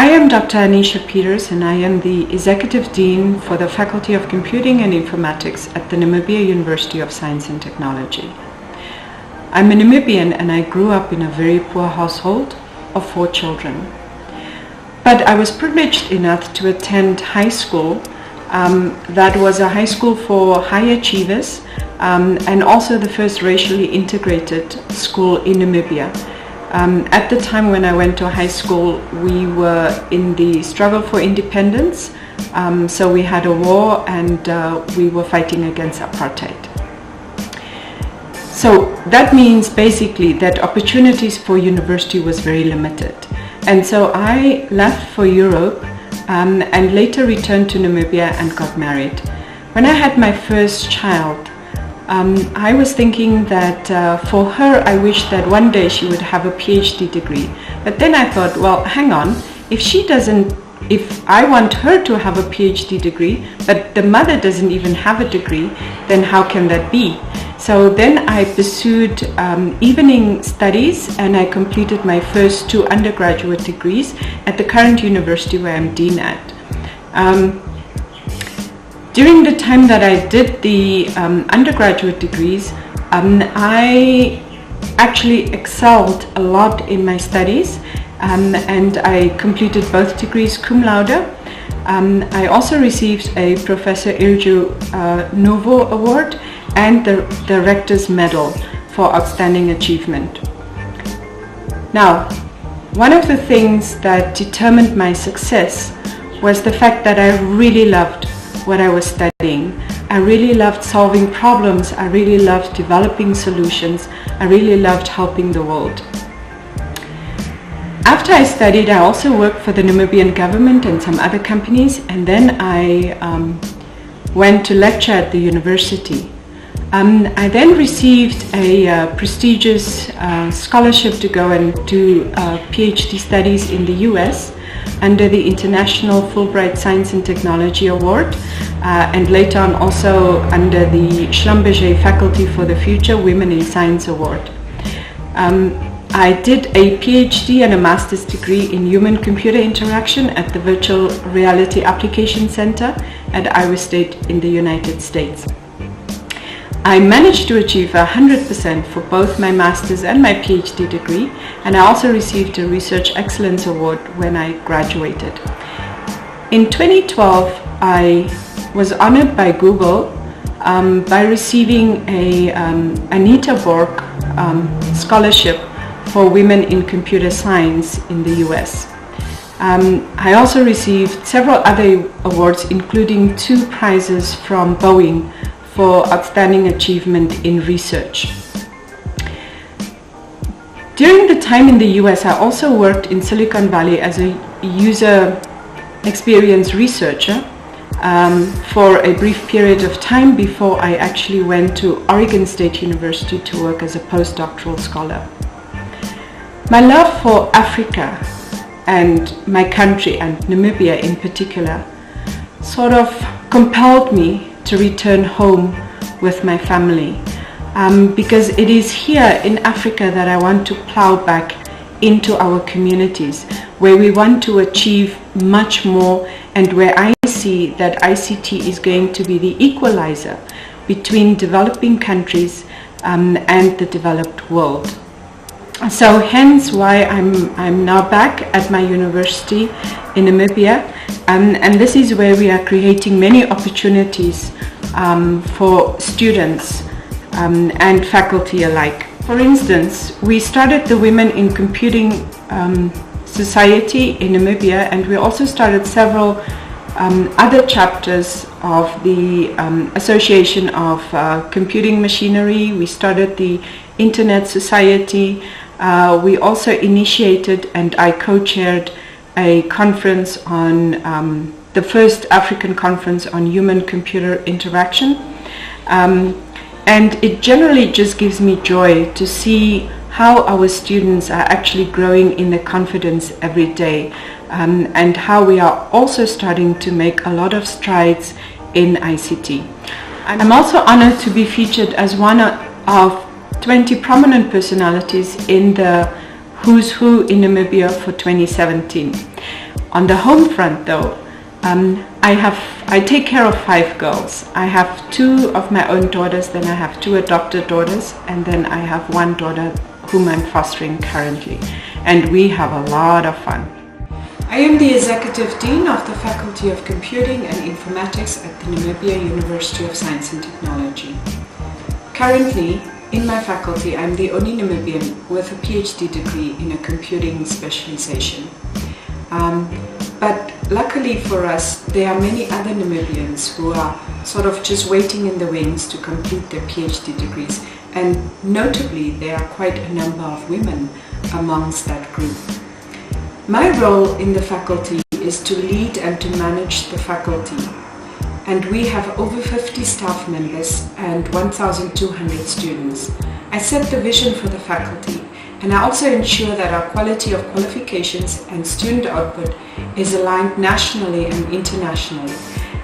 I am Dr. Anicia and I am the Executive Dean for the Faculty of Computing and Informatics at the Namibia University of Science and Technology. I'm a Namibian and I grew up in a very poor household of 4 children. But I was privileged enough to attend high school. That was a high school for high achievers and also the first racially integrated school in Namibia. At the time when I went to high school, we were in the struggle for independence. So we had a war and we were fighting against apartheid. So that means basically that opportunities for university was very limited. And so I left for Europe and later returned to Namibia and got married. When I had my first child, I was thinking that for her, I wished that one day she would have a PhD degree. But then I thought, well, hang on, if I want her to have a PhD degree, but the mother doesn't even have a degree, then how can that be? So then I pursued evening studies and I completed my first 2 undergraduate degrees at the current university where I'm dean at. During the time that I did the undergraduate degrees, I actually excelled a lot in my studies and I completed both degrees cum laude. I also received a Professor Irju Novo Award and the Director's Medal for Outstanding Achievement. Now, one of the things that determined my success was the fact that I really loved what I was studying. I really loved solving problems. I really loved developing solutions. I really loved helping the world. After I studied, I also worked for the Namibian government and some other companies, and then I went to lecture at the university. I then received a prestigious scholarship to go and do PhD studies in the US under the International Fulbright Science and Technology Award and later on also under the Schlumberger Faculty for the Future Women in Science Award. I did a PhD and a master's degree in human-computer interaction at the Virtual Reality Application Center at Iowa State in the United States. I managed to achieve 100% for both my master's and my PhD degree, and I also received a Research Excellence Award when I graduated. In 2012, I was honored by Google by receiving a Anita Borg scholarship for women in computer science in the US. I also received several other awards, including 2 prizes from Boeing for outstanding achievement in research. During the time in the US, I also worked in Silicon Valley as a user experience researcher for a brief period of time before I actually went to Oregon State University to work as a postdoctoral scholar. My love for Africa and my country, and Namibia in particular, sort of compelled me to return home with my family because it is here in Africa that I want to plow back into our communities, where we want to achieve much more and where I see that ICT is going to be the equalizer between developing countries and the developed world. So hence why I'm now back at my university in Namibia, and this is where we are creating many opportunities for students and faculty alike. For instance, we started the Women in Computing Society in Namibia, and we also started several other chapters of the Association of Computing Machinery. We started the Internet Society. We also initiated and I co-chaired a conference on the first African conference on human-computer interaction. And it generally just gives me joy to see how our students are actually growing in their confidence every day and how we are also starting to make a lot of strides in ICT. I'm also honored to be featured as one of 20 prominent personalities in the Who's Who in Namibia for 2017. On the home front though, I take care of 5 girls. I have 2 of my own daughters, then I have 2 adopted daughters, and then I have 1 daughter whom I'm fostering currently. And we have a lot of fun. I am the Executive Dean of the Faculty of Computing and Informatics at the Namibia University of Science and Technology. Currently, in my faculty, I'm the only Namibian with a PhD degree in a computing specialization. But luckily for us, there are many other Namibians who are sort of just waiting in the wings to complete their PhD degrees. And notably, there are quite a number of women amongst that group. My role in the faculty is to lead and to manage the faculty. And we have over 50 staff members and 1,200 students. I set the vision for the faculty, and I also ensure that our quality of qualifications and student output is aligned nationally and internationally,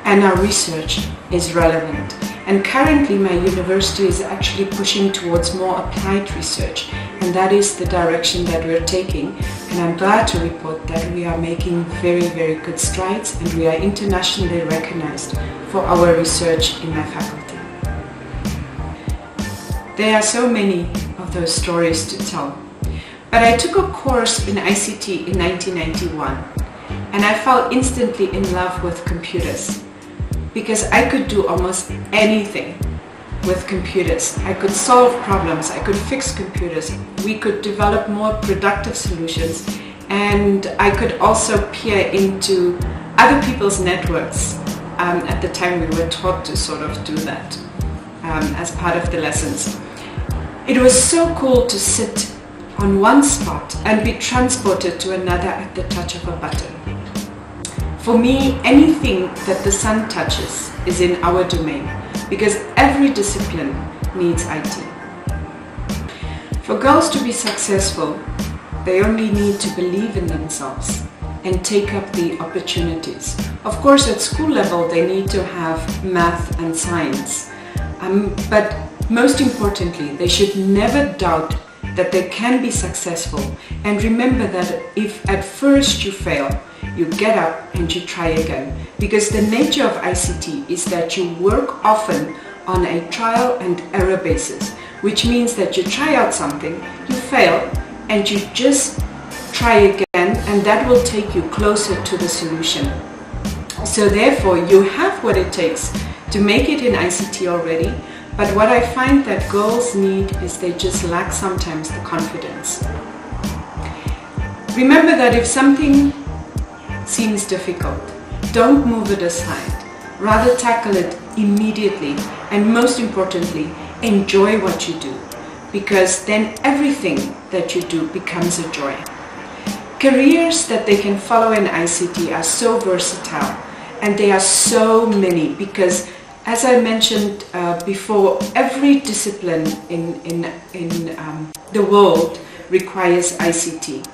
and our research is relevant. And currently my university is actually pushing towards more applied research, and that is the direction that we're taking. And I'm glad to report that we are making very, very good strides, and we are internationally recognized for our research in my faculty. There are so many of those stories to tell. But I took a course in ICT in 1991, and I fell instantly in love with computers, because I could do almost anything with computers. I could solve problems, I could fix computers, we could develop more productive solutions, and I could also peer into other people's networks. At the time we were taught to sort of do that as part of the lessons. It was so cool to sit on one spot and be transported to another at the touch of a button. For me, anything that the sun touches is in our domain, because every discipline needs IT. For girls to be successful, they only need to believe in themselves and take up the opportunities. Of course, at school level, they need to have math and science. But most importantly, they should never doubt that they can be successful. And remember that if at first you fail, you get up and you try again. Because the nature of ICT is that you work often on a trial and error basis, which means that you try out something, you fail, and you just try again, and that will take you closer to the solution. So therefore, you have what it takes to make it in ICT already, but what I find that girls need is they just lack sometimes the confidence. Remember that if something seems difficult, don't move it aside. Rather tackle it immediately, and most importantly, enjoy what you do, because then everything that you do becomes a joy. Careers that they can follow in ICT are so versatile, and they are so many, because as I mentioned before, every discipline in the world requires ICT.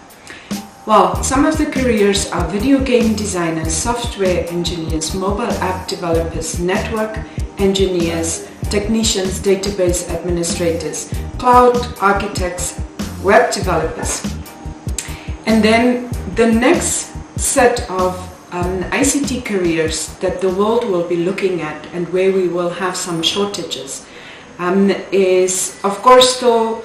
Well, some of the careers are video game designers, software engineers, mobile app developers, network engineers, technicians, database administrators, cloud architects, web developers. And then the next set of ICT careers that the world will be looking at, and where we will have some shortages, is of course still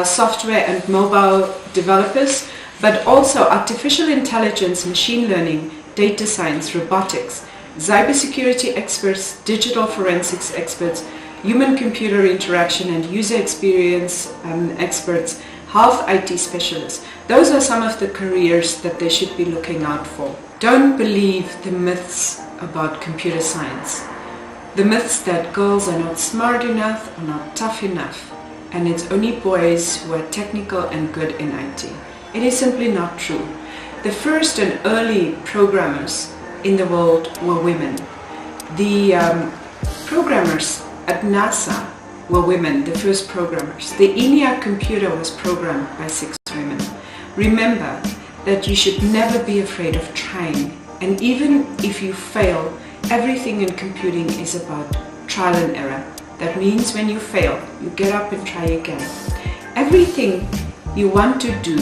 software and mobile developers, but also artificial intelligence, machine learning, data science, robotics, cybersecurity experts, digital forensics experts, human-computer interaction and user experience experts, health IT specialists. Those are some of the careers that they should be looking out for. Don't believe the myths about computer science. The myths that girls are not smart enough or not tough enough, and it's only boys who are technical and good in IT. It is simply not true. The first and early programmers in the world were women. The programmers at NASA were women, the first programmers. The ENIAC computer was programmed by 6 women. Remember that you should never be afraid of trying, and even if you fail, everything in computing is about trial and error. That means when you fail, you get up and try again. Everything you want to do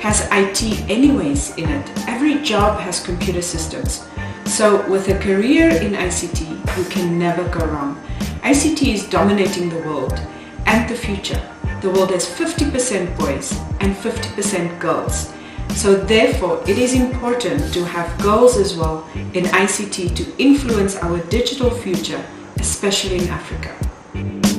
has IT anyways in it. Every every job has computer systems. So with a career in ICT, you can never go wrong. ICT is dominating the world and the future. The world has 50% boys and 50% girls. So therefore, it is important to have girls as well in ICT to influence our digital future, especially in Africa.